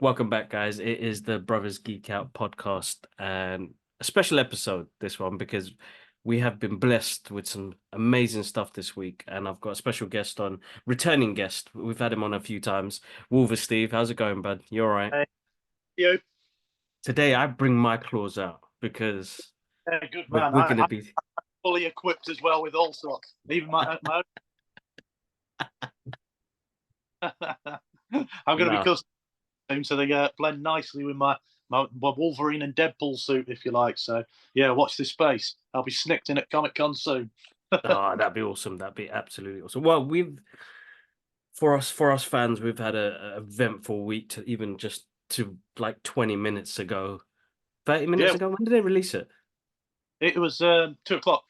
Welcome back, guys. It is the Brothers Geek Out podcast and a special episode, this one, because we have been blessed with some amazing stuff this week. And I've got a special guest on, returning guest. We've had him on a few times. WolverSteve, how's it going, bud? You all right? Hey, you. Today, I bring my claws out because Good we're, man. we're going to I'm be. fully equipped as well with all sorts. Even my I'm going to be No, custom so they blend nicely with my Wolverine and Deadpool suit, if you like. So yeah, watch this space. I'll be snicked in at Comic Con soon. oh, that'd be awesome. That'd be absolutely awesome. Well, for us fans, we've had a eventful week to even just to like 20 minutes ago. 30 minutes Yeah, ago? When did they release it? it was 2 o'clock.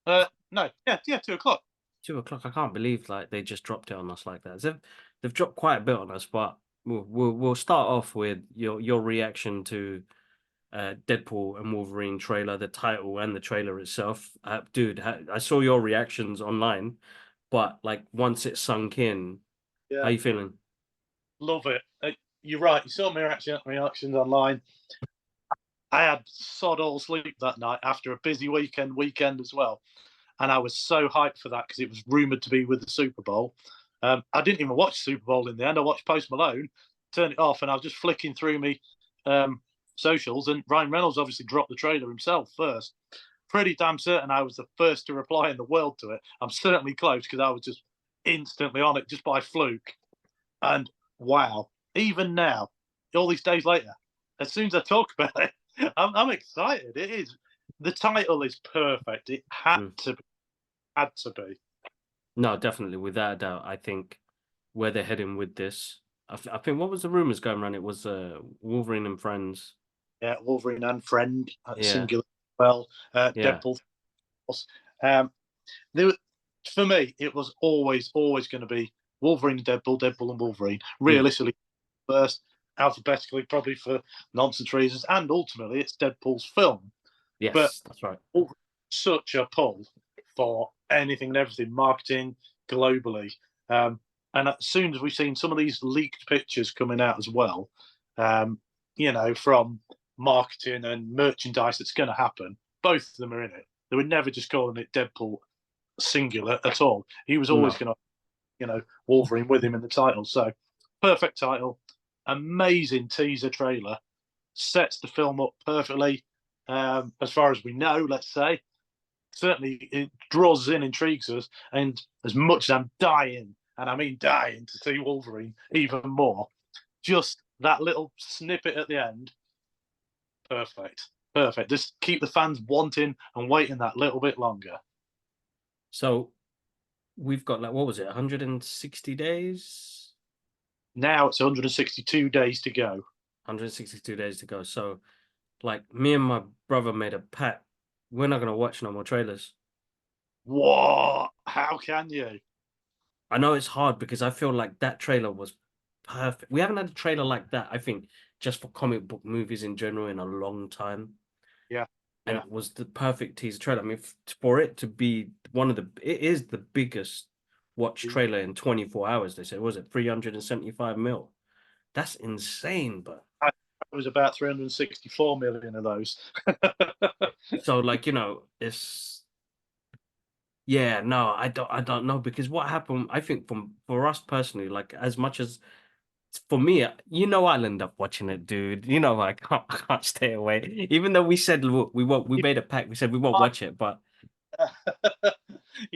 No, yeah, 2 o'clock. 2 o'clock. I can't believe like they just dropped it on us like that. They've dropped quite a bit on us, but we'll start off with your reaction to Deadpool and Wolverine trailer, the title and the trailer itself. Dude, I saw your reactions online, but like once it sunk in, how Yeah, you feeling? love it. You're right. You saw my reactions online. I had sod all sleep that night after a busy weekend as well. And I was so hyped for that because it was rumored to be with the Super Bowl. I didn't even watch Super Bowl in the end. I watched Post Malone, turned it off, and I was just flicking through me socials. And Ryan Reynolds obviously dropped the trailer himself first. Pretty damn certain I was the first to reply in the world to it. I'm certainly close because I was just instantly on it just by fluke. And wow, even now, all these days later, as soon as I talk about it, I'm excited. It is. The title is perfect. It had Mm. to be. Had to be. No, definitely, without a doubt. I think where they're heading with this. I think what was the rumors going around? It was Wolverine and Friends. Yeah, Wolverine and Friend, Yeah, singular. Well, yeah. Deadpool. Um, there, for me, it was always going to be Wolverine, Deadpool, and Wolverine. Mm. Realistically, first, alphabetically, probably for nonsense reasons, and ultimately, it's Deadpool's film. But Yes, that's right. such a pull for anything and everything, marketing globally. And as soon as we've seen some of these leaked pictures coming out as well, um, from marketing and merchandise that's going to happen, both of them are in it. They were never just calling it Deadpool singular at all. He was always No, going to, Wolverine with him in the title. So perfect title, amazing teaser trailer, sets the film up perfectly. As far as we know, let's say, certainly it draws us in, intrigues us, and as much as I'm dying, and I mean dying to see Wolverine even more, just that little snippet at the end, perfect, perfect. Just keep the fans wanting and waiting that little bit longer. so we've got like what was it, 160 days? Now it's 162 days to go. 162 days to go. So like me and my brother made a pact. We're not gonna watch no more trailers. What? How can you? I know it's hard because I feel like that trailer was perfect. We haven't had a trailer like that, I think, just for comic book movies in general in a long time. Yeah, And yeah. it was the perfect teaser trailer. I mean, for it to be it is the biggest watch trailer in 24 hours, they said. Was it 375 mil? That's insane, but It was about 364 million of those. so like, it's yeah, no, I don't know because what happened, I think for us personally, like as much as for me, I'll end up watching it, dude. I can't stay away. Even though we said look, we made a pact, we said we won't watch it, but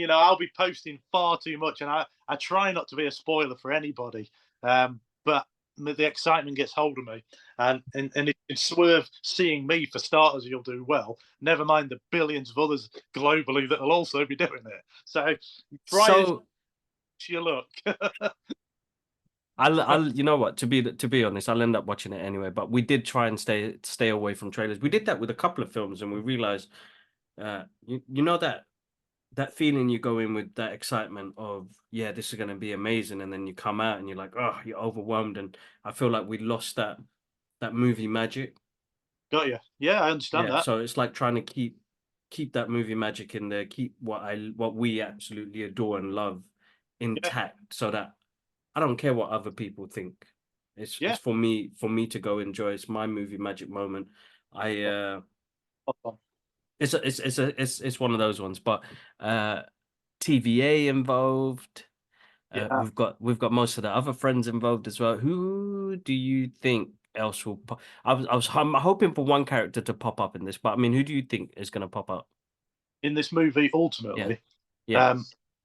I'll be posting far too much, and I try not to be a spoiler for anybody. But the excitement gets hold of me, and it's swerve seeing me for starters. You'll do well. Never mind the billions of others globally that will also be doing it. So try as so you look. I'll you know what, to be honest, I'll end up watching it anyway. But we did try and stay away from trailers. We did that with a couple of films, and we realized you know that feeling you go in with that excitement of yeah, this is going to be amazing, and then you come out and you're like, oh, you're overwhelmed, and I feel like we lost that movie magic. Got you. Yeah, I understand Yeah, that. so it's like trying to keep that movie magic in there, keep what we absolutely adore and love Yeah, intact, so that I don't care what other people think. It's Yeah. for me to go enjoy. It's my movie magic moment. It's one of those ones, but TVA involved. Yeah. We've got most of the other friends involved as well. Who do you think else will pop? I'm hoping for one character to pop up in this, but I mean, who do you think is going to pop up? In this movie, Yeah, ultimately, yeah.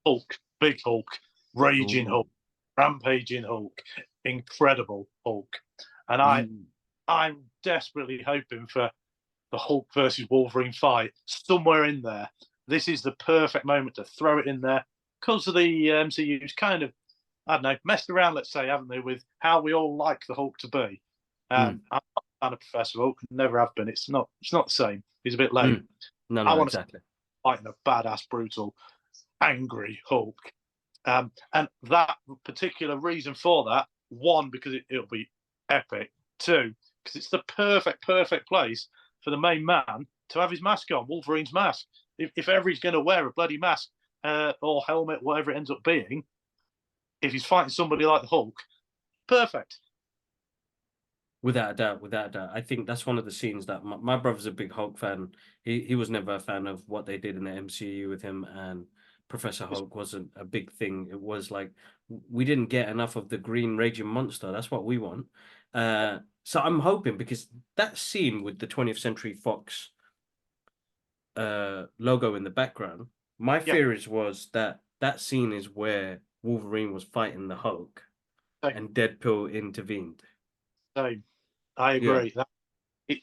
Hulk, big Hulk, raging Ooh. Hulk, rampaging Hulk, incredible Hulk, and You, I'm desperately hoping for the Hulk versus Wolverine fight somewhere in there. This is the perfect moment to throw it in there because of the MCU's kind of, I don't know, messed around, let's say, haven't they, with how we all like the Hulk to be. I'm not a fan of Professor Hulk, never have been. It's not the same. He's a bit lame. No, I no, want to exactly. fight in a badass, brutal, angry Hulk. And that particular reason for that, one, because it'll be epic. Two, because it's the perfect place for the main man to have his mask on, Wolverine's mask. If ever he's going to wear a bloody mask or helmet, whatever it ends up being, if he's fighting somebody like the Hulk, perfect. Without a doubt, without a doubt. I think that's one of the scenes that my brother's a big Hulk fan. He was never a fan of what they did in the MCU with him, and Professor Hulk wasn't a big thing. It was like we didn't get enough of the green raging monster. That's what we want. So I'm hoping, because that scene with the 20th Century Fox logo in the background, my Yeah, theories was that that scene is where Wolverine was fighting the Hulk same, and Deadpool intervened. same. I Yeah, agree.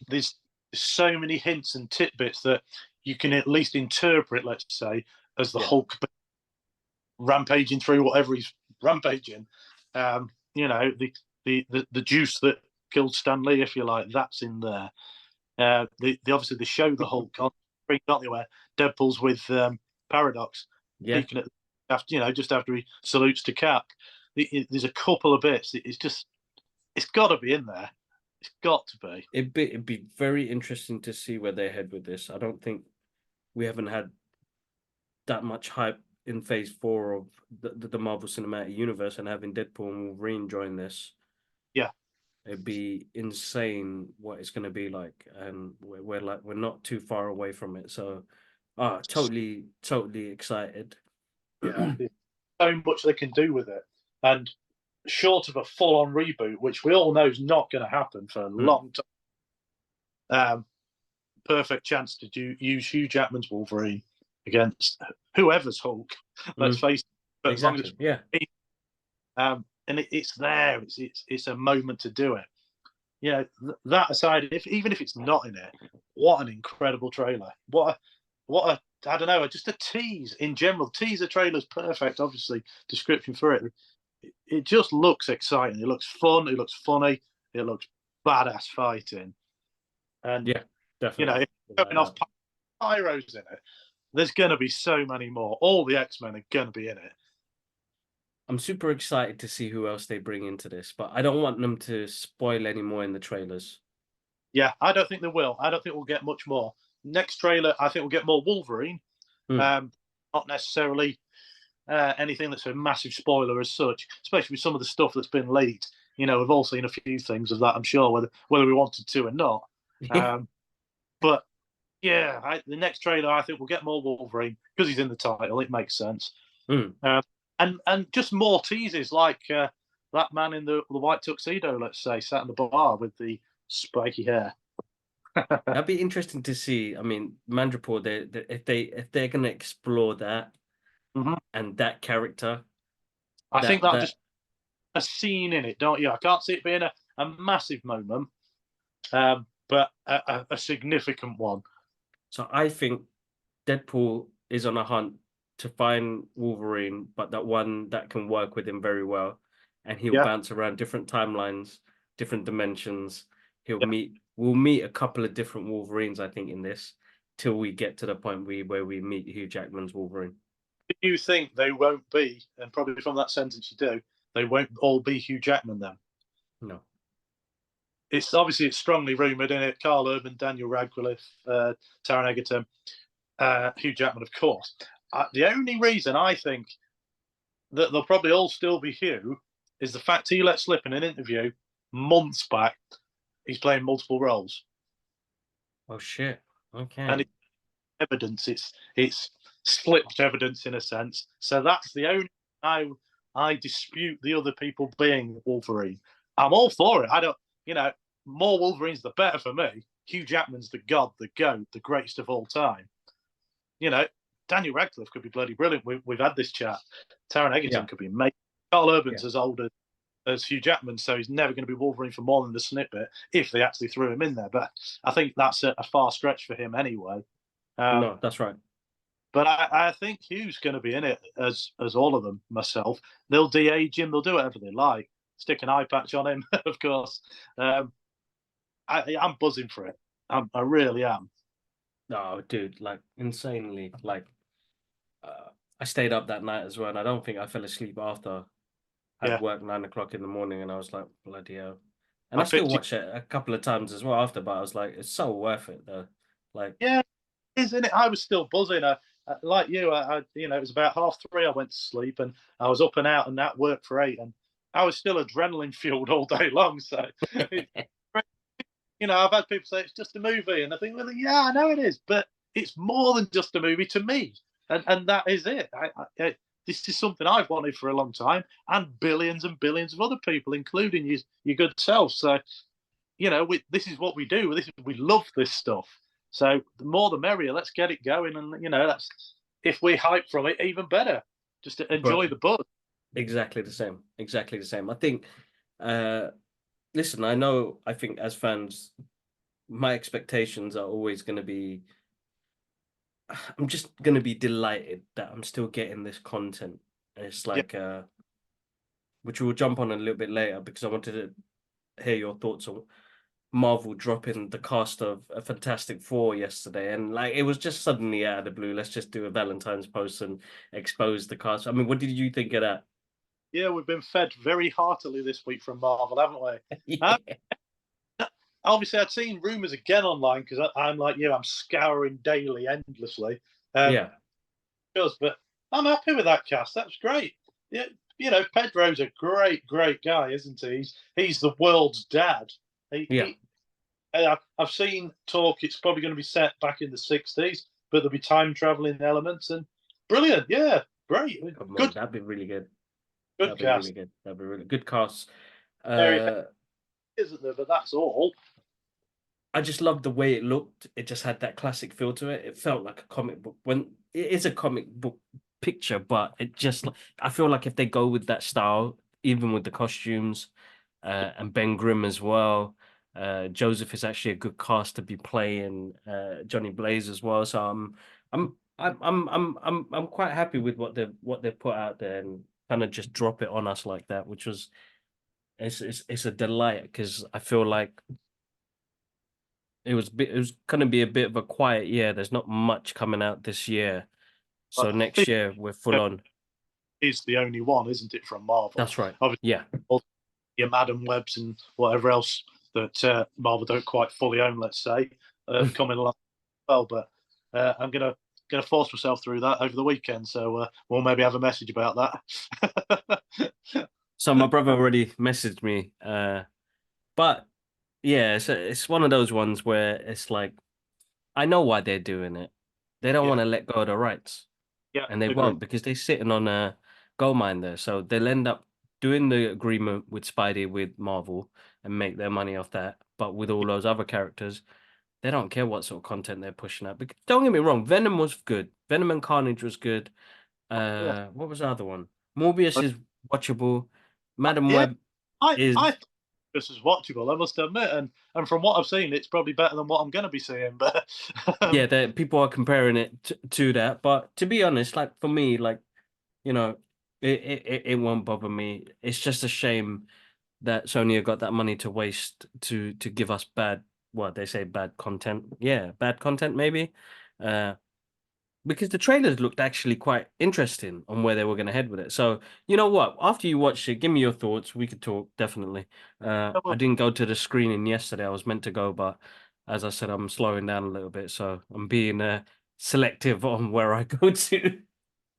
There's so many hints and tidbits that you can at least interpret, let's say, as the yeah, Hulk rampaging through whatever he's rampaging. You know, the juice that killed Stan Lee, if you like, that's in there. The obviously they show the Hulk on screen, don't they, where Deadpool's with Paradox yeah. peeking at after, just after he salutes to Cap. There's a couple of bits. It's got to be in there. It's got to be. It'd be very interesting to see where they head with this. I don't think we haven't had that much hype in Phase 4 of the Marvel Cinematic Universe, and having Deadpool and Wolverine join this, Yeah, it'd be insane what it's going to be like, and we're not too far away from it. So, totally excited. yeah. There's so much they can do with it, and short of a full-on reboot, which we all know is not going to happen for a long time. Perfect chance to use Hugh Jackman's Wolverine against whoever's Hulk. Let's face it. But as long as Exactly. Yeah. and it's there, it's a moment to do it. That aside, even if it's not in it, what an incredible trailer! What a I don't know, just a tease in general. Teaser trailer's perfect, obviously. Description for it. It just looks exciting. It looks fun. It looks funny. It looks badass fighting. And Yeah, definitely. if showing off pyros in it, there's going to be so many more. All the X-Men are going to be in it. I'm super excited to see who else they bring into this, but I don't want them to spoil any more in the trailers. Yeah, I don't think they will. I don't think we'll get much more. Next trailer, I think we'll get more Wolverine. Not necessarily anything that's a massive spoiler as such, especially with some of the stuff that's been leaked. We've all seen a few things of that, I'm sure, whether we wanted to or not. But yeah, the next trailer, I think we'll get more Wolverine because he's in the title. It makes sense. And just more teases like that man in the white tuxedo, let's say, sat in the bar with the spiky hair. That'd be interesting to see. I mean, Mandrapore, if they're gonna explore that and that character, I think that that just a scene in it, don't you? I can't see it being a massive moment, but a significant one. so I think Deadpool is on a hunt to find Wolverine, but that one that can work with him very well, and he'll Yeah, bounce around different timelines, different dimensions. yeah. We'll meet a couple of different Wolverines, I think, in this, till we get to the point where we meet Hugh Jackman's Wolverine. Do you think they won't be, and probably from that sentence you do, they won't all be Hugh Jackman then? No. It's strongly rumoured in it. Carl Urban, Daniel Radcliffe, Taron Egerton, Hugh Jackman, of course. The only reason I think that they'll probably all still be Hugh is the fact he let slip in an interview months back, he's playing multiple roles, Oh shit. and Okay. it's evidence. It's slipped evidence in a sense. So that's the only I dispute the other people being Wolverine. I'm all for it. I don't, you know, more Wolverines the better for me. Hugh Jackman's the god, the goat, the greatest of all time. You know, Daniel Radcliffe could be bloody brilliant. We've had this chat. Taron Yeah. Egerton could be amazing. Carl Yeah. Urban's as old as Hugh Jackman, so he's never going to be Wolverine for more than the snippet if they actually threw him in there. But I think that's a far stretch for him anyway. Um, No, that's right. but I think Hugh's going to be in it as all of them. Myself, they'll de-age him. They'll do whatever they like. Stick an eye patch on him, of course. I'm buzzing for it. I really am. No, dude, like insanely. Like I stayed up that night as well, and I don't think I fell asleep after I'd Yeah, worked 9 o'clock in the morning, and I was like, bloody hell. And I I still picked it. watched it a couple of times as well after, but I was like, it's so worth it though. Like, Yeah, isn't it? I was still buzzing. Like you, it was about 3:30. I went to sleep, and I was up and out, and that worked for 8, and I was still adrenaline fueled all day long. So, it, I've had people say it's just a movie, and I think, well, yeah, I know it is, but it's more than just a movie to me, and that is it. This is something I've wanted for a long time, and billions and billions of other people, including your good self. So, this is what we do. We love this stuff. So the more the merrier. Let's get it going, and that's if we hype from it, even better. Just to but enjoy the buzz. exactly the same. Exactly the same. I think, uh, listen, I think as fans, my expectations are always going to be, I'm just going to be delighted that I'm still getting this content. It's Yeah, like, which we'll jump on a little bit later because I wanted to hear your thoughts on Marvel dropping the cast of a Fantastic Four yesterday, and like it was just suddenly out of the blue. Let's just do a Valentine's post and expose the cast. I mean, what did you think of that? yeah, we've been fed very heartily this week from Marvel, haven't we? Yeah, Obviously, I'd seen rumors again online because I'm like you, I'm scouring daily, endlessly. Um, yeah, but I'm happy with that cast. That's great. Yeah, Pedro's a great, great guy, isn't he? He's the world's dad. He, yeah. he I've seen talk. It's probably going to be set back in the '60s, but there'll be time traveling elements and brilliant. Yeah, great, Come on, good, that'd be really good. good That'd be really cast. good. That'd be really good cast. Very, Uh, isn't there? But that's all. I just loved the way it looked. It just had that classic feel to it. It felt like a comic book when it is a comic book picture, but it just I feel like if they go with that style, even with the costumes, and Ben Grimm as well. Joseph is actually a good cast to be playing Johnny Blaze as well. So I'm quite happy with what they've put out there and kind of just drop it on us like that, which was it's a delight because I feel like it was going to be a bit of a quiet year. There's not much coming out this year, But so next year we're full on. is the only one, isn't it, from Marvel? That's right. Obviously, Yeah. your Madam Webs and whatever else that Marvel don't quite fully own, let's say, coming along as well. But I'm gonna force myself through that over the weekend, so we'll maybe have a message about that. So my brother already messaged me, but yeah, it's one of those ones where it's like I know why they're doing it. They don't Yeah, want to let go of the rights, yeah, and they agree. won't because they're sitting on a gold mine there. So they'll end up doing the agreement with Spidey with Marvel and make their money off that. But with all those other characters, they don't care what sort of content they're pushing out. Because, don't get me wrong, Venom was good. Venom and Carnage was good. Yeah, What was the other one? Morbius is watchable. Madam yeah. Web I is thought this was watchable, I must admit, and from what I've seen, it's probably better than what I'm going to be seeing. But yeah, that people are comparing it to that. But to be honest, like for me, like you know, it won't bother me. It's just a shame that Sony have got that money to waste to give us bad, what they say, bad content. Yeah, bad content maybe. Uh, because the trailers looked actually quite interesting on where they were going to head with it. So, you know what? After you watch it, give me your thoughts. We could talk, definitely. I didn't go to the screening yesterday. I was meant to go, but as I said, I'm slowing down a little bit. So I'm being selective on where I go to.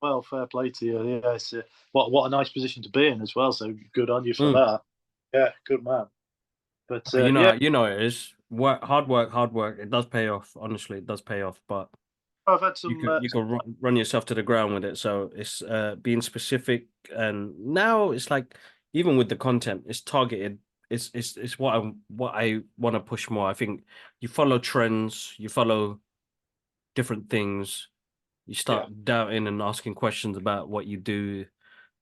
well, fair play to you. Yeah, what a nice position to be in as well. So good on you for Mm. that. Yeah, good man. But But yeah, you know it is work, hard work, hard work. It does pay off. Honestly, it does pay off. But I've had some. you can run yourself to the ground with it. So it's being specific, and now it's like even with the content, it's targeted. It's what I want to push more. I think you follow trends, you follow different things, you Yeah, start doubting and asking questions about what you do,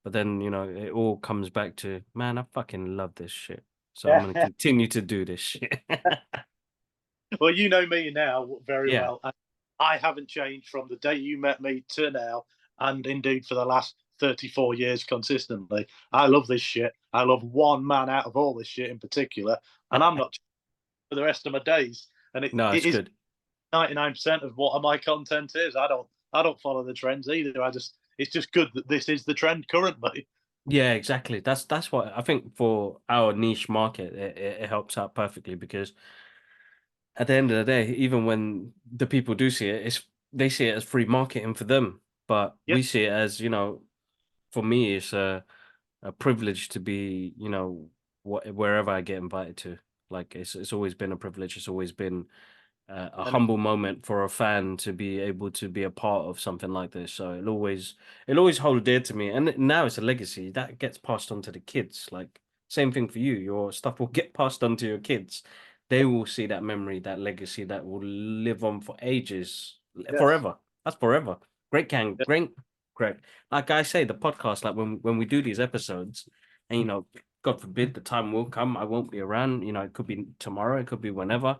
but then you know it all comes back to, man, I fucking love this shit. So I'm gonna yeah. continue to do this shit. Well, you know me now very Yeah. well. And I haven't changed from the day you met me to now, and indeed for the last 34 years consistently. I love this shit. I love one man out of all this shit in particular, and I'm not for the rest of my days. And No, it it's is good. 99% of what my content is. I don't follow the trends either. It's just good that this is the trend currently. Yeah, exactly. That's what I think for our niche market, it helps out perfectly because at the end of the day, even when the people do see it, it's they see it as free marketing for them. But Yeah, we see it as, you know, for me, it's a privilege to be, you know, wherever I get invited to. Like it's always been a privilege. It's always been a and humble moment for a fan to be able to be a part of something like this. So it'll always hold dear to me. And now it's a legacy that gets passed on to the kids. Like same thing for you. Your stuff will get passed on to your kids. They will see that memory, that legacy that will live on for ages, yes, forever. That's forever. yeah, Great, great. Like I say, the podcast, like when we do these episodes, and you know, God forbid the time will come, I won't be around. You know, it could be tomorrow, it could be whenever,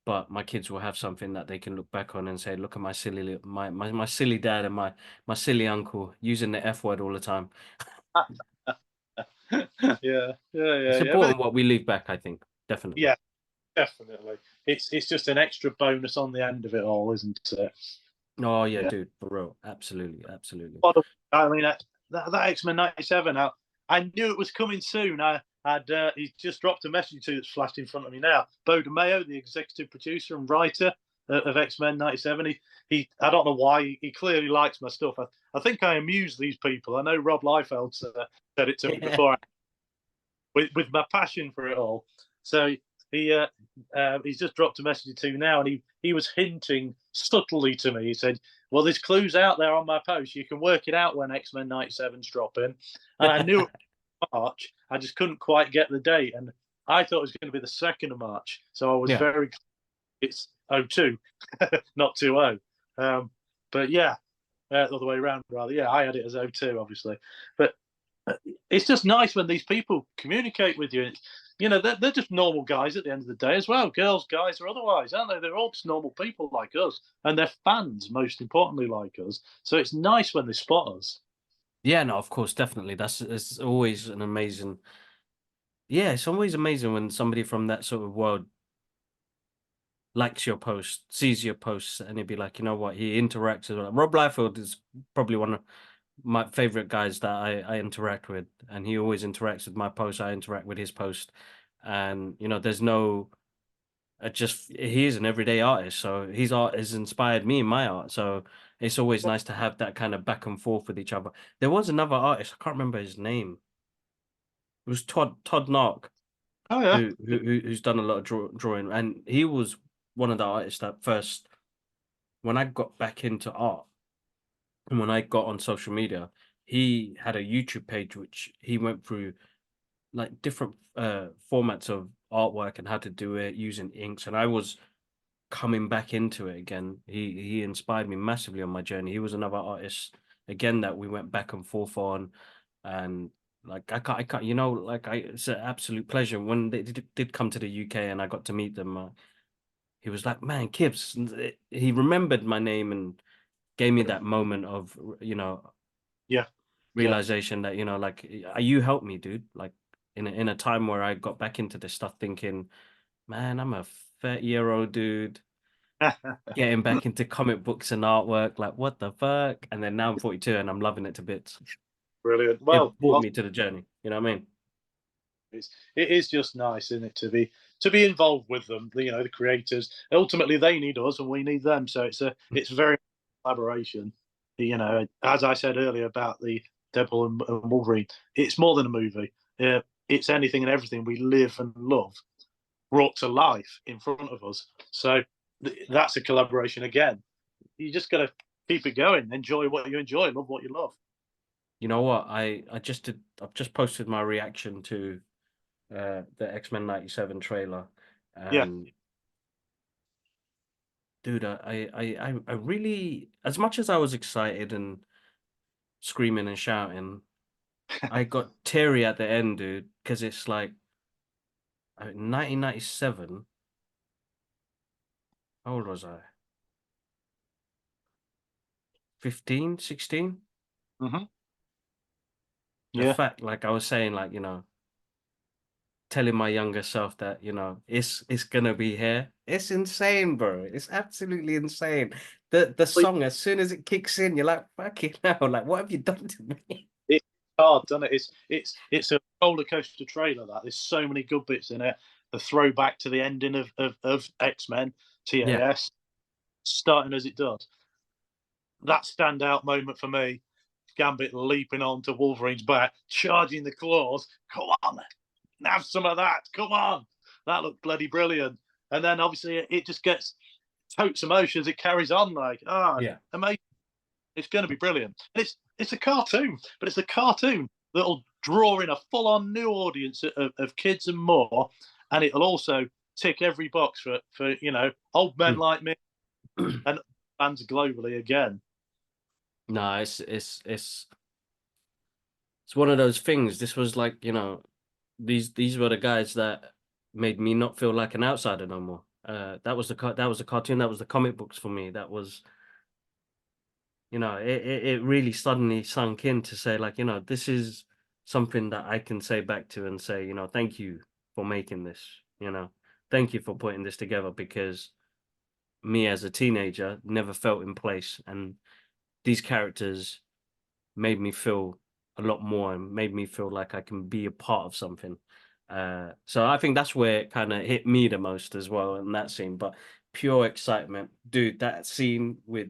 but my kids will have something that they can look back on and say, "Look at my silly my silly dad and my silly uncle using the F word all the time." yeah, yeah, yeah, It's yeah. But important what we leave back, I think, definitely. yeah, definitely. It's just an extra bonus on the end of it all, isn't it? Oh yeah, Yeah. dude, for real, absolutely, absolutely. I mean, that X-Men '97. I knew it was coming soon. He's just dropped a message to that's flashed in front of me now. Bo DeMayo, the executive producer and writer of X-Men '97. I don't know why. He clearly likes my stuff. I think I amuse these people. I know Rob Liefeld said it to me Yeah. before with my passion for it all. So he's just dropped a message to me now, and he was hinting subtly to me. He said, "Well, there's clues out there on my post. You can work it out when X Men '97's dropping." And I knew it was March. I just couldn't quite get the date, and I thought it was going to be the 2nd of March. So I was Yeah. very. It's '02, not 20. But yeah, the other way around rather. Yeah, I had it as '02, obviously, but it's just nice when these people communicate with you. You know, they're just normal guys at the end of the day as well. Girls, guys, or otherwise, aren't they? They're all just normal people like us, and they're fans, most importantly, like us. So it's nice when they spot us. Yeah, no, of course, definitely. That's it's always an amazing. Yeah, it's always amazing when somebody from that sort of world likes your post, sees your posts, and he'd be like, you know what, he interacts as well. Rob Liefeld is probably one of my favorite guys that I interact with, and he always interacts with my post. I interact with his post, and you know, there's no just he is an everyday artist, so his art has inspired me in my art. So it's always nice to have that kind of back and forth with each other. There was another artist, I can't remember his name. It was Todd Nark, Oh yeah, who's done a lot of drawing, and he was one of the artists that first when I got back into art and when I got on social media, he had a YouTube page which he went through like different formats of artwork and how to do it using inks, and I was coming back into it again. He inspired me massively on my journey. He was another artist again that we went back and forth on, and like I can't, you know, like it's an absolute pleasure when they did come to the UK and I got to meet them. He was like, "Man, Kibbs," he remembered my name and gave me that moment of, you know, yeah, yeah. realization that, you know, like you helped me, dude. Like in a time where I got back into this stuff, thinking, man, I'm a 30-year-old dude getting back into comic books and artwork. Like, what the fuck? And then now I'm 42 and I'm loving it to bits. Brilliant. It Well, brought me to the journey. You know what I mean? it is just nice, isn't it, to be involved with them. The creators. Ultimately, they need us, and we need them. So it's very collaboration. As I said earlier about the Deadpool and Wolverine, it's more than a movie. It's anything and everything we live and love. brought to life in front of us. So that's a collaboration again. You just got to keep it going, enjoy what you enjoy, love what you love. You know what? I've just posted my reaction to the X-Men 97 trailer, Yeah. and dude, I really, as much as I was excited and screaming and shouting, I got teary at the end, dude, because it's like 1997. How old was I? 15, 16? Mm-hmm. The Yeah. fact, like I was saying, like, telling my younger self that, it's gonna be here. It's insane, bro. It's absolutely insane. The song, as soon as it kicks in, you're like, fucking hell, like, what have you done to me? It's hard, doesn't it? It's a roller coaster trailer. That there's so many good bits in it. The throwback to the ending of X-Men Yeah, TAS, starting as it does. That standout moment for me, Gambit leaping onto Wolverine's back, charging the claws. Come on, have some of that. Come on. That looked bloody brilliant. And then obviously it just gets totes emotions. It carries on like, yeah, amazing. It's going to be brilliant. And it's a cartoon, but it's a cartoon that'll draw in a full-on new audience of kids and more, and it'll also tick every box for old men mm. like me and fans globally again. No, it's one of those things. This was like, these were the guys that made me not feel like an outsider no more. That was that was the cartoon, that was the comic books for me. That was, it really suddenly sunk in to say, like, this is something that I can say back to and say, thank you for making this, thank you for putting this together, because me as a teenager never felt in place, and these characters made me feel a lot more and made me feel like I can be a part of something. So I think that's where it kind of hit me the most as well in that scene. But pure excitement, dude. That scene with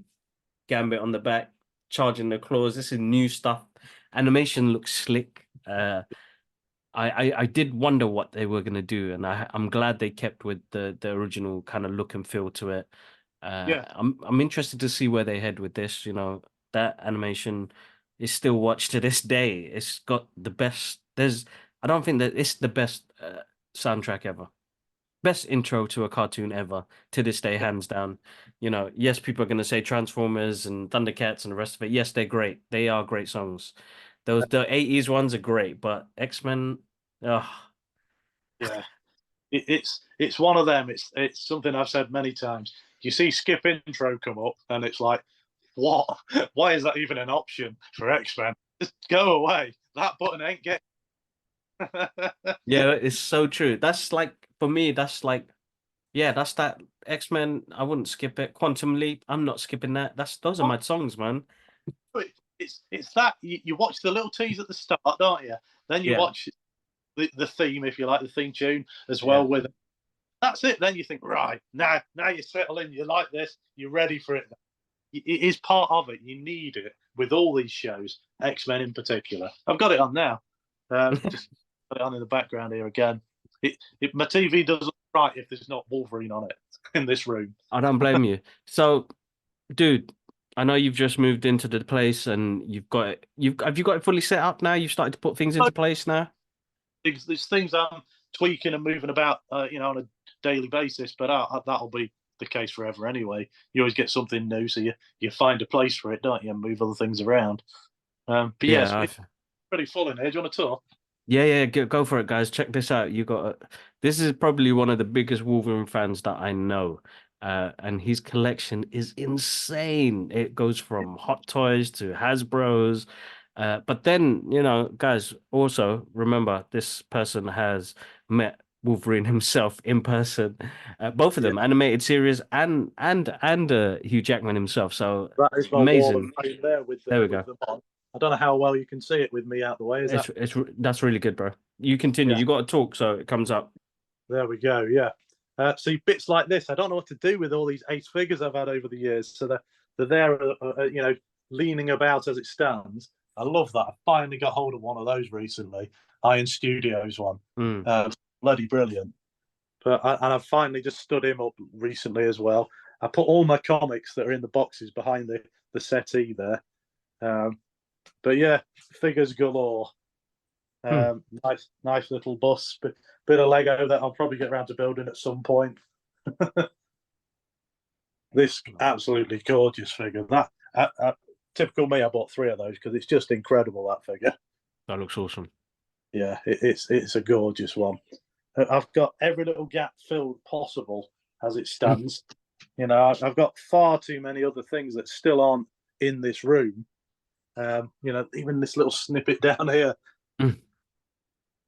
Gambit on the back, charging the claws. This is new stuff. Animation looks slick. I did wonder what they were gonna do, and I'm glad they kept with the original kind of look and feel to it. Yeah, I'm interested to see where they head with this. That animation is still watched to this day. It's got the best. I don't think that it's the best soundtrack ever. Best intro to a cartoon ever to this day, hands down. Yes, people are going to say Transformers and Thundercats and the rest of it. Yes, they're great. They are great songs. The 80s ones are great, but X-Men, ugh. yeah. It's one of them. It's something I've said many times. You see Skip intro come up, and it's like, what? Why is that even an option for X-Men? Just go away. That button ain't getting. Yeah, it's so true. That's like, for me, that's like, yeah, that's that X-Men. I wouldn't skip it. Quantum Leap, I'm not skipping that. Those are my songs, man. It's that you watch the little tease at the start, don't you? Then you Yeah, watch the theme, if you like, the theme tune as yeah. well with it. That's it. Then you think, right, now you settle in, you like this, you're ready for it. It is part of it. You need it with all these shows, X-Men in particular. I've got it on now. Just put it on in the background here again. My TV doesn't look right if there's not Wolverine on it in this room. I don't blame you. So, dude, I know you've just moved into the place and have you got it fully set up now? You've started to put things into place now? There's things I'm tweaking and moving about, on a daily basis, but that'll be the case forever anyway. You always get something new, so you find a place for it, don't you, and move other things around. But yes, Yeah, it's pretty full in here. Do you want to talk? yeah, go for it, guys. Check this out. This is probably one of the biggest Wolverine fans that I know. And his collection is insane. It goes from Hot Toys to Hasbro's. But then, guys, also remember this person has met Wolverine himself in person. Both of Yeah, them, animated series and Hugh Jackman himself. So that is my wall of amazing. fame there There we with go. them on. I don't know how well you can see it with me out the way. Is that? That's really good, bro. You continue. Yeah, You got to talk so it comes up. there we go. Yeah. See, bits like this, I don't know what to do with all these ace figures I've had over the years. So they're there, leaning about as it stands. I love that. I finally got hold of one of those recently. Iron Studios one. Mm. Bloody brilliant. And I've finally just stood him up recently as well. I put all my comics that are in the boxes behind the settee there. But yeah, figures galore. Nice little bus, bit of Lego that I'll probably get around to building at some point. This absolutely gorgeous figure. Typical me, I bought 3 of those because it's just incredible, that figure. That looks awesome. Yeah, it's a gorgeous one. I've got every little gap filled possible as it stands. I've got far too many other things that still aren't in this room. Even this little snippet down here,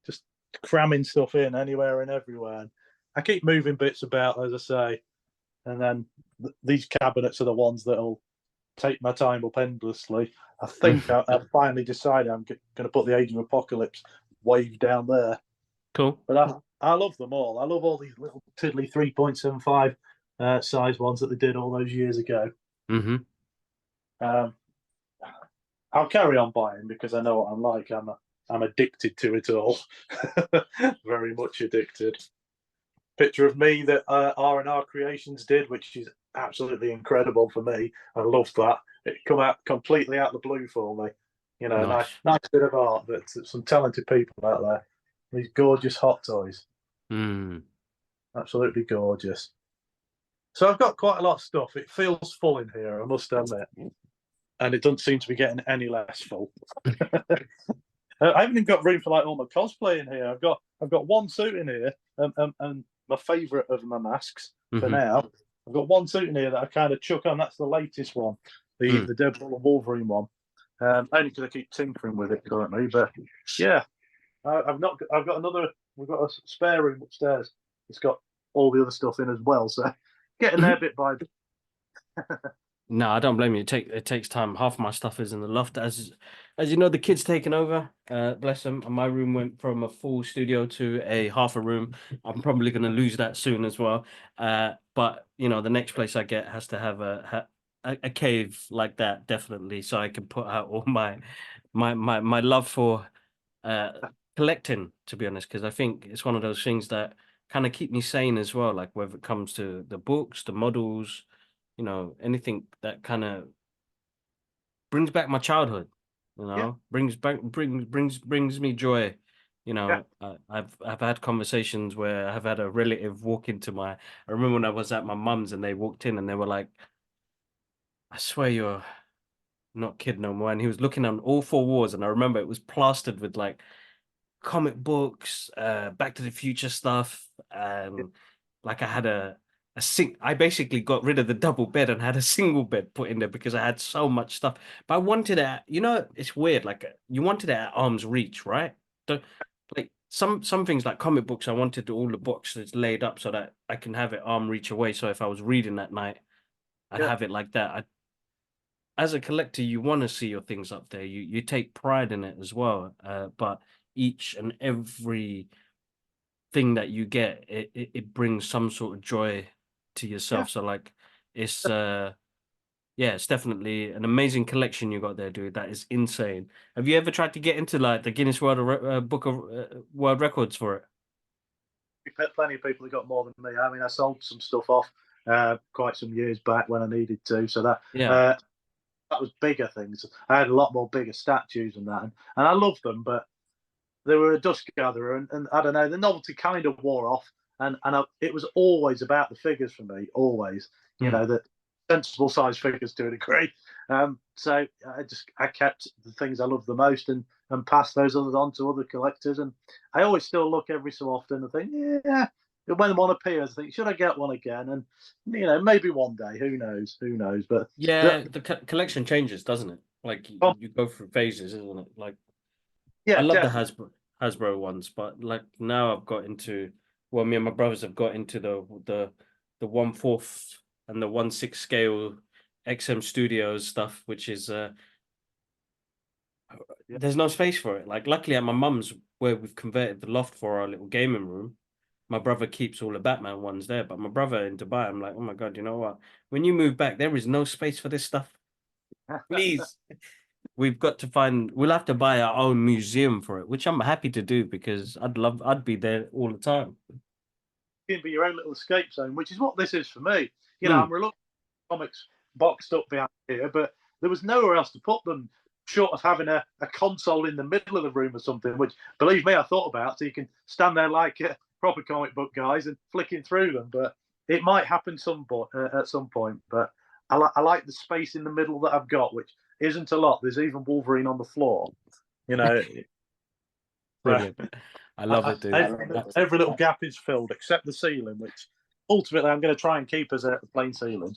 just cramming stuff in anywhere and everywhere. And I keep moving bits about, as I say, and then these cabinets are the ones that'll take my time up endlessly. I think I've finally decided I'm going to put the Age of Apocalypse wave down there. Cool. But I love them all. I love all these little tiddly 3.75 size ones that they did all those years ago. I'll carry on buying because I know what I'm like. I'm addicted to it all. Very much addicted. Picture of me that R&R Creations did, which is absolutely incredible for me. I love that. It come out completely out of the blue for me. Nice. Nice bit of art, but some talented people out there. These gorgeous hot toys. Absolutely gorgeous. So I've got quite a lot of stuff. It feels full in here, I must admit. And it doesn't seem to be getting any less full. I haven't even got room for all my cosplay in here. I've got one suit in here, and my favourite of my masks for now. I've got one suit in here that I kind of chuck on. That's the latest one, the Deadpool and Wolverine one. Only because I keep tinkering with it currently. But yeah, I've got another. We've got a spare room upstairs. It's got all the other stuff in as well. So getting there bit by bit. No, I don't blame you. It takes time. Half of my stuff is in the loft. As you know, the kids taking over. Bless them. And my room went from a full studio to a half a room. I'm probably going to lose that soon as well. But the next place I get has to have a cave like that, definitely, so I can put out all my love for collecting. To be honest, because I think it's one of those things that kind of keep me sane as well. Like whether it comes to the books, the models. Anything that kind of brings back my childhood, brings me joy. I've had conversations where I've had a relative walk into I remember when I was at my mum's and they walked in and they were like, I swear you're not kid no more. And he was looking on all 4 walls, and I remember it was plastered with comic books, Back to the Future stuff. I had I basically got rid of the double bed and had a single bed put in there because I had so much stuff. But I wanted it, it's weird. You wanted it at arm's reach, right? Some things like comic books, I wanted all the boxes laid up so that I can have it arm reach away. So if I was reading that night, I'd have it like that. As a collector, you want to see your things up there. You take pride in it as well. But each and every thing that you get, it brings some sort of joy to yourself. So it's it's definitely an amazing collection you got there, dude. That is insane. Have you ever tried to get into the Guinness Book of World Records for it? Plenty of people have got more than me. I mean, I sold some stuff off quite some years back when I needed to. So that that was bigger things. I had a lot more bigger statues and that, and I love them, but they were a dust gatherer, and I don't know, the novelty kind of wore off, and it was always about the figures for me, always. The sensible size figures to a degree. So I kept the things I loved the most and passed those others on to other collectors. And I always still look every so often and think, yeah, when one appears, I think, should I get one again? And maybe one day, who knows? But yeah, the collection changes, doesn't it? You go through phases, isn't it? Yeah, I love definitely. the Hasbro ones, but now I've got into, well, me and my brothers have got into the 1/4 and the 1/6 scale XM Studios stuff, which is there's no space for it. Luckily at my mum's, where we've converted the loft for our little gaming room, my brother keeps all the Batman ones there. But my brother in Dubai, I'm like, oh my God, you know what? When you move back, there is no space for this stuff. Please. We'll have to buy our own museum for it, which I'm happy to do because I'd be there all the time. can be your own little escape zone, which is what this is for me. You know, Mm. I'm reluctant comics boxed up behind here, but there was nowhere else to put them short of having a console in the middle of the room or something, which, believe me, I thought about, so you can stand there like proper comic book guys and flicking through them. But it might happen at some point. But I like the space in the middle that I've got, which isn't a lot. There's even Wolverine on the floor. You know, Brilliant. I love it, dude. every little gap is filled except the ceiling, which ultimately I'm going to try and keep as a plain ceiling.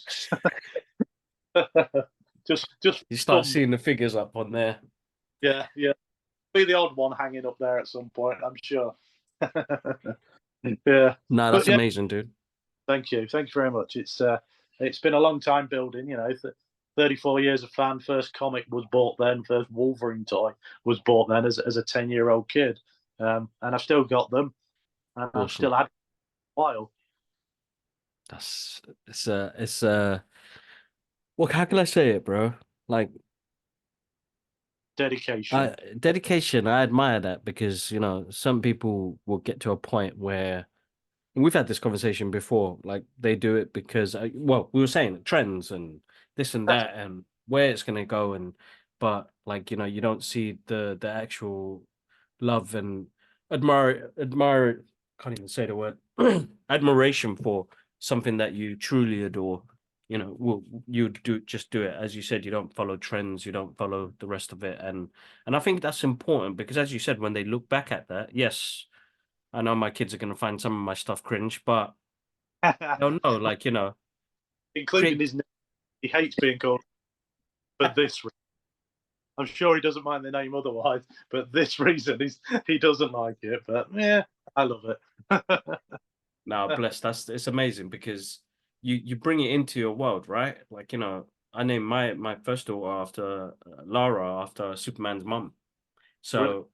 just You start some, seeing the figures up on there. yeah. Be the odd one hanging up there at some point, I'm sure. Yeah. No, that's But yeah, amazing, dude. thank you very much. It's been a long time building. 34 years of fan. First comic was bought then. First Wolverine toy was bought then as a 10-year-old kid, and I've still got them, and I've Awesome. still had a while. It's well, how can I say it, bro? Like, Dedication. dedication. I admire that because, some people will get to a point where we've had this conversation before. Like, they do it because, well, we were saying trends and this and that and where it's going to go. But like, you don't see the actual love and admire, can't even say the word, admiration for something that you truly adore. You do it. As you said, you don't follow trends, you don't follow the rest of it. And I think that's important because, as you said, when they look back at that, yes, I know my kids are going to find some of my stuff cringe, but they'll know, like, Including create. his name. He hates being called for this reason. I'm sure he doesn't mind the name otherwise, but this reason he doesn't like it. But yeah, I love it. Now, bless, it's amazing because you bring it into your world, right? Like, I named my first daughter after Lara, after Superman's mum. Brilliant.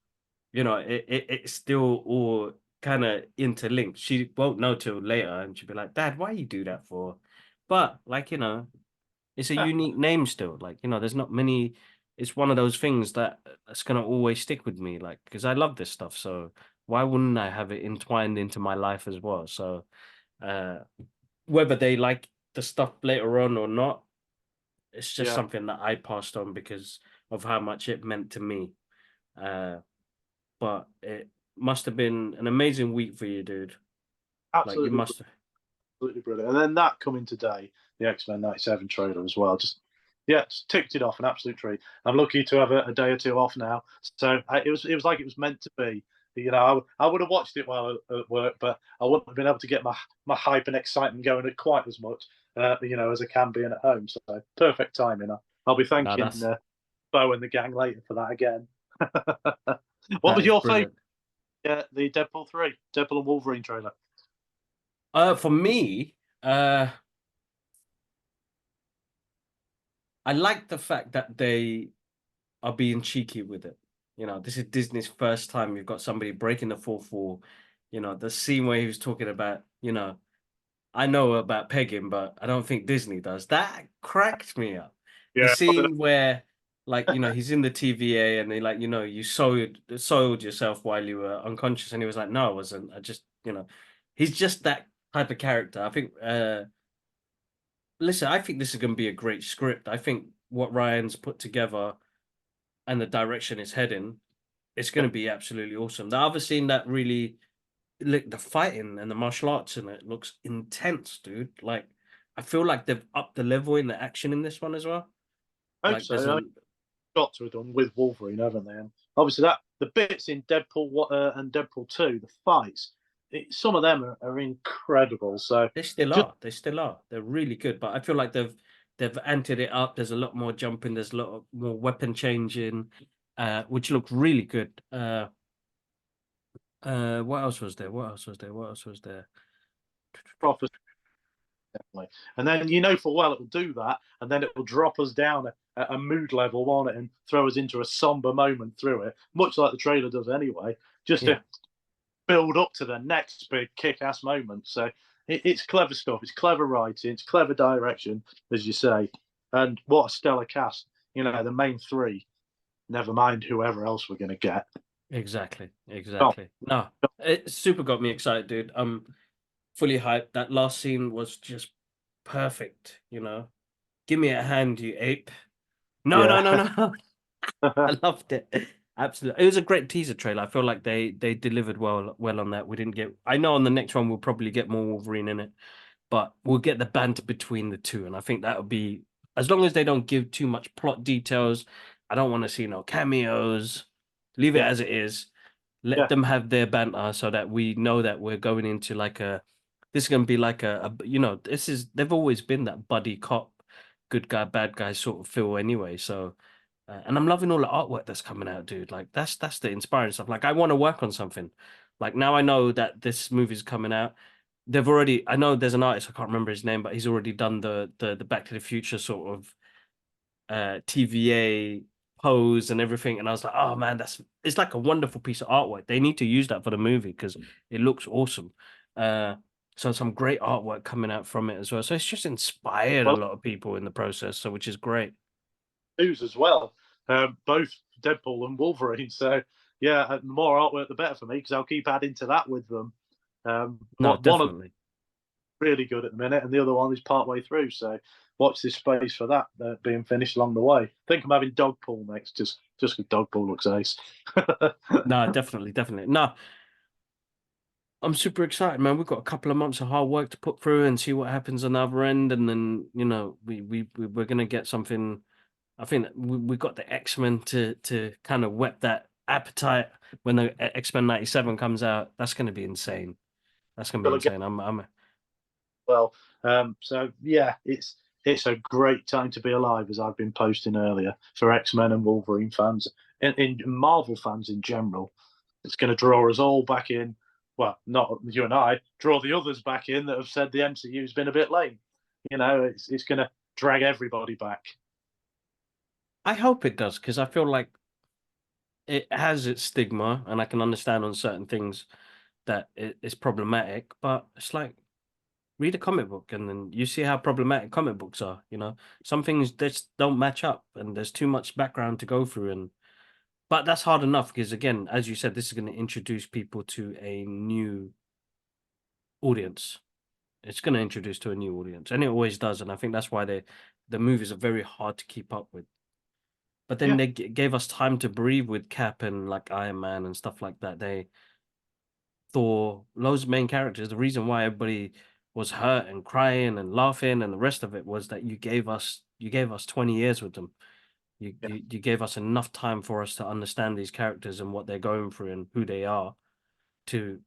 So, it's still all kind of interlinked. She won't know till later, and she'll be like, "Dad, why you do that for?" But like, it's a unique name still. Like, there's not many. It's one of those things that's gonna always stick with me, like, because I love this stuff. So why wouldn't I have it entwined into my life as well? So uh, whether they like the stuff later on or not, it's just Yeah, something that I passed on because of how much it meant to me. Uh, but it must have been an amazing week for you, dude. Like, you absolutely, must have. absolutely brilliant. And then that coming today, the X-Men '97 trailer as well. Just ticked it off, an absolute treat. I'm lucky to have a day or two off now, so it was like it was meant to be. I would have watched it while at work, but I wouldn't have been able to get my hype and excitement going at quite as much, as I can be at home. So perfect timing. I'll be No, thanking Bo and the gang later for that again. What that was is your favourite? brilliant. The Deadpool 3, Deadpool and Wolverine trailer. For me, I like the fact that they are being cheeky with it. This is Disney's first time you've got somebody breaking the fourth wall. The scene where he was talking about, I know about pegging, but I don't think Disney does. That cracked me up. The Yeah, scene where, like, he's in the TVA and they like, you soiled yourself while you were unconscious, and he was like, no, I wasn't. I just, he's just that type of character. I think. Listen, I think this is going to be a great script. I think what Ryan's put together and the direction it's heading, it's going to be absolutely awesome. The other scene that really, like, the fighting and the martial arts in it looks intense, dude. Like, I feel like they've upped the level in the action in this one as well. I hope Like, there's so. I a mean, got to have done with Wolverine, haven't they? And obviously, that the bits in Deadpool and Deadpool 2, the fights, some of them are incredible. So they still just are. They still are. They're really good, but I feel like they've anted it up. There's a lot more jumping. There's a lot more weapon changing, which look really good. What else was there? What else was there? What else was there? proper, definitely. And then for well it will do that, and then it will drop us down a mood level on it and throw us into a somber moment through it, much like the trailer does anyway, just Yeah, to build up to the next big kick-ass moment. So it's clever stuff. It's clever writing. It's clever direction, as you say. And what a stellar cast. The main three. Never mind whoever else we're going to get. exactly. Oh, Exactly. No, it super got me excited, dude. fully hyped. That last scene was just perfect. Give me a hand, you ape. No, no, Yeah. no, no. I loved it. Absolutely. It was a great teaser trailer. I feel like they delivered well on that. We didn't get I know on the next one we'll probably get more Wolverine in it, but we'll get the banter between the two. And I think that would be, as long as they don't give too much plot details, I don't want to see no cameos. Leave it Yeah. as it is. Let Yeah. them have their banter so that we know that we're going into like this is going to be like they've always been that buddy cop, good guy, bad guy sort of feel anyway. So, and I'm loving all the artwork that's coming out, dude. Like that's the inspiring stuff. Like I want to work on something. Like now I know that this movie's coming out. I know there's an artist, I can't remember his name, but he's already done the Back to the Future sort of TVA pose and everything. And I was like, oh man, it's like a wonderful piece of artwork. They need to use that for the movie because it looks awesome. Uh, so some great artwork coming out from it as well. So it's just inspired a Well, lot of people in the process, so which is great. news as well. Both Deadpool and Wolverine. So yeah, the more artwork, the better for me because I'll keep adding to that with them. No, One of them definitely. really good at the minute, and the other one is part way through. So watch this space for that being finished along the way. I think I'm having Dogpool next, just because Dogpool looks ace. No, definitely. No, I'm super excited, man. We've got a couple of months of hard work to put through and see what happens on the other end, and then we're gonna get something. I think that we got the X-Men to kind of whet that appetite when the X-Men 97 comes out. That's going to be insane. That's going to be Well, again, insane. I'm well, so yeah, it's a great time to be alive, as I've been posting earlier, for X-Men and Wolverine fans and in Marvel fans in general. It's going to draw us all back in. Well, not you and I, draw the others back in that have said the MCU's been a bit lame. It's going to drag everybody back. I hope it does because I feel like it has its stigma, and I can understand on certain things that it's problematic. But it's like read a comic book, and then you see how problematic comic books are. Some things just don't match up, and there's too much background to go through, and but that's hard enough because again, as you said, this is going to introduce people to a new audience. It's going to introduce to a new audience, and it always does. And I think that's why the movies are very hard to keep up with. But then Yeah, they gave us time to breathe with Cap and like Iron Man and stuff like that. Thor, those main characters. The reason why everybody was hurt and crying and laughing and the rest of it was that you gave us 20 years with them. yeah, You gave us enough time for us to understand these characters and what they're going through and who they are to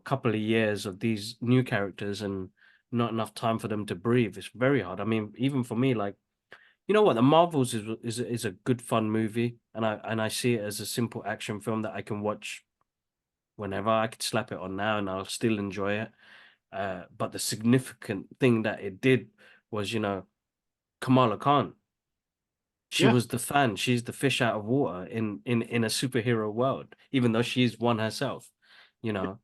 couple of years of these new characters and not enough time for them to breathe. It's very hard. I mean, even for me, like, you know what, the Marvels is a good fun movie, and I see it as a simple action film that I can watch whenever. I could slap it on now and I'll still enjoy it. But the significant thing that it did was, Kamala Khan. She yeah. was the fan. She's the fish out of water in a superhero world, even though she's one herself. You know,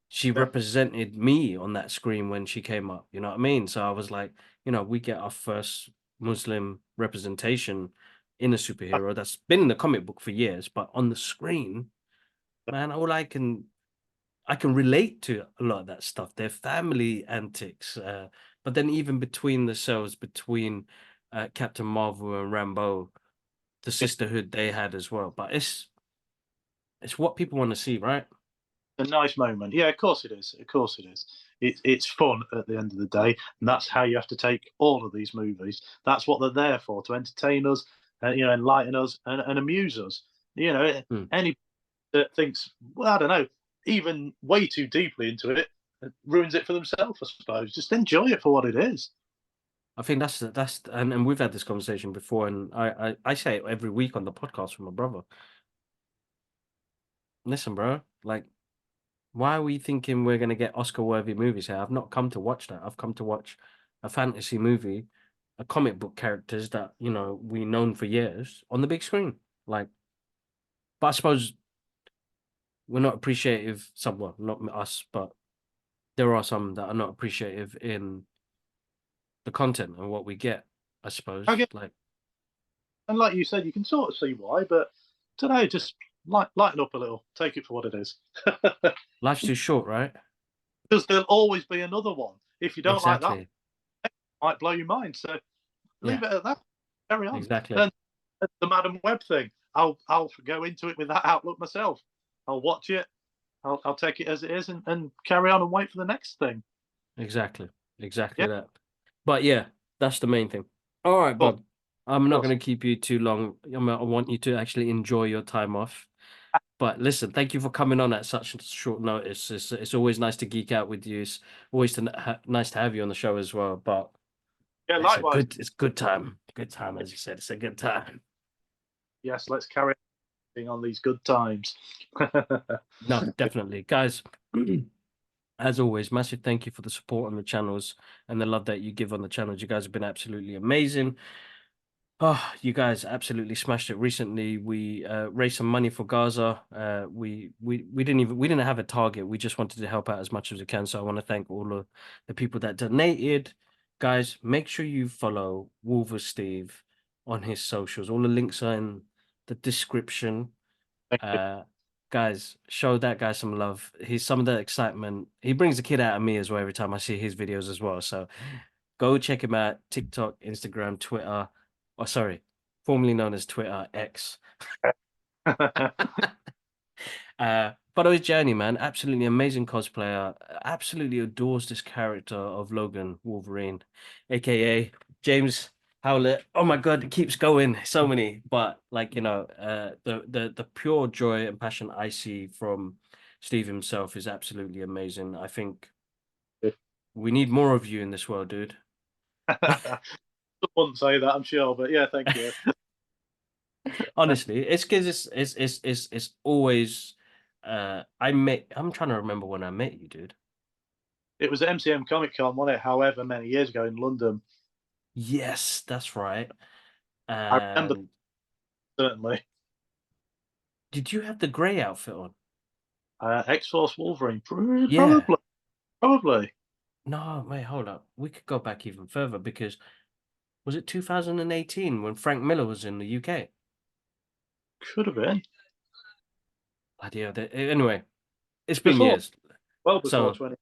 she Yeah. represented me on that screen when she came up. You know what I mean? So I was like, we get our first Muslim representation in a superhero that's been in the comic book for years, but on the screen, man, all I can relate to a lot of that stuff. Their family antics, but then even between the cells, between Captain Marvel and Rambeau, the sisterhood they had as well. But it's what people want to see, right? A nice moment. Yeah, of course it is. Of course it is. It's fun at the end of the day, and that's how you have to take all of these movies. That's what they're there for, to entertain us, enlighten us, and amuse us. Hmm. Any that thinks, well, I don't know, even way too deeply into it, ruins it for themselves. I suppose. Just enjoy it for what it is. I think and we've had this conversation before, and I say it every week on the podcast with my brother. Listen, bro, like, why are we thinking we're gonna get Oscar-worthy movies here? I've not come to watch that. I've come to watch a fantasy movie, a comic book characters that we known for years on the big screen. Like, but I suppose we're not appreciative. Well, not us, but there are some that are not appreciative in the content and what we get. I I suppose. get, Like, and like you said, you can sort of see why, but today just lighten up a little, take it for what it is. life's too short, right? because there'll always be another one. If you don't like that, Exactly. it might blow your mind. So Yeah, leave it at that. Carry on. exactly. And the Madam Web thing, I'll go into it with that outlook myself. I'll watch it. I'll take it as it is and carry on and wait for the next thing. Exactly. Exactly Yeah, that. But yeah, that's the main thing. All right, of bud. I'm not course. going to keep you too long. I want you to actually enjoy your time off. But listen, thank you for coming on at such short notice. It's always nice to geek out with you. It's always nice to have you on the show as well. But Yeah, likewise. it's good time. Good time, as you said. It's a good time. Yes, let's carry on these good times. No, definitely. Guys, as always, massive thank you for the support on the channels and the love that you give on the channels. You guys have been absolutely amazing. Oh, you guys absolutely smashed it. Recently, we raised some money for Gaza. We didn't have a target. We just wanted to help out as much as we can. So I want to thank all of the people that donated. Guys, make sure you follow WolverSteve on his socials. All the links are in the description. Thank you. Uh, guys, show that guy some love. He's some of the excitement. He brings the kid out of me as well every time I see his videos as well. So go check him out. TikTok, Instagram, Twitter. Oh, sorry, formerly known as Twitter X. Follow his journey, man. Absolutely amazing cosplayer. Absolutely adores this character of Logan Wolverine, aka James Howlett. Oh my God, it keeps going. So many, but like the pure joy and passion I see from Steve himself is absolutely amazing. I think we need more of you in this world, dude. I wouldn't say that, I'm sure, but yeah, thank you. Honestly, it's because it's always I'm trying to remember when I met you, dude. It was at MCM Comic Con, wasn't it? However many years ago in London. Yes, that's right. I remember And certainly. did you have the grey outfit on? X Force Wolverine, Yeah. probably, probably No, wait, hold up. We could go back even further because was it 2018 when Frank Miller was in the UK? could have been Bloody hell, anyway, it's been before, years. well before So 20.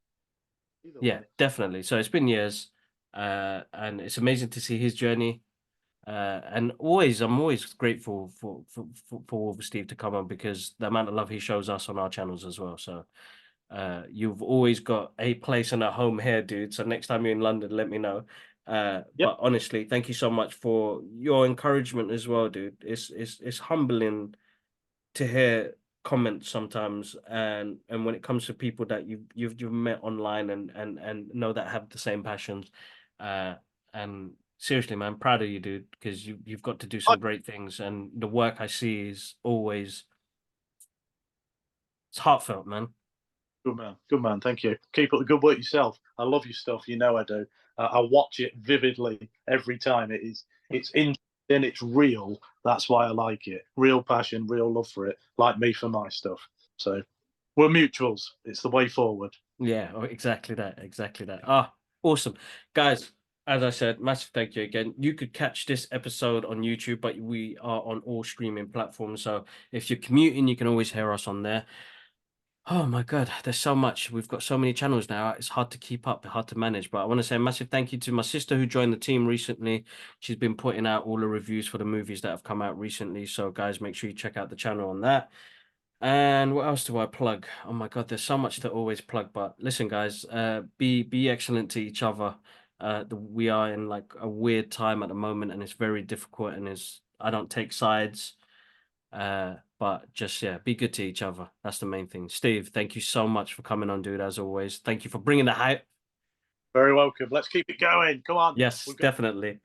Either yeah, way, definitely. So it's been years. And it's amazing to see his journey. And I'm always grateful for Steve to come on because the amount of love he shows us on our channels as well. So you've always got a place and a home here, dude. So next time you're in London, let me know. yep, But honestly, thank you so much for your encouragement as well, dude. It's humbling to hear comments sometimes, and when it comes to people that you've met online and know that have the same passions, uh, and seriously, man, proud of you, dude, because you've got to do some great things, and the work I see is always it's heartfelt, man. good man. Thank you. Keep up the good work yourself. I love your stuff. You know I do. I watch it vividly every time. It's interesting. It's real. That's why I like it. Real passion, real love for it. Like me for my stuff. So we're mutuals. It's the way forward. Yeah, exactly that, exactly that. Ah, awesome, guys. As I said, massive thank you again. You could catch this episode on YouTube, but we are on all streaming platforms. So if you're commuting, you can always hear us on there. Oh my God, there's so much. We've got so many channels now. It's hard to keep up, hard to manage. But I want to say a massive thank you to my sister who joined the team recently. She's been putting out all the reviews for the movies that have come out recently. So guys, make sure you check out the channel on that. And what else do I plug? Oh my God, there's so much to always plug. But listen, guys, be excellent to each other. We are in like a weird time at the moment, and it's very difficult. And I don't take sides. But just yeah, be good to each other. That's the main thing. Steve, thank you so much for coming on, dude. As always, thank you for bringing the hype. Very welcome. Let's keep it going. Come on. Yes, We've got definitely.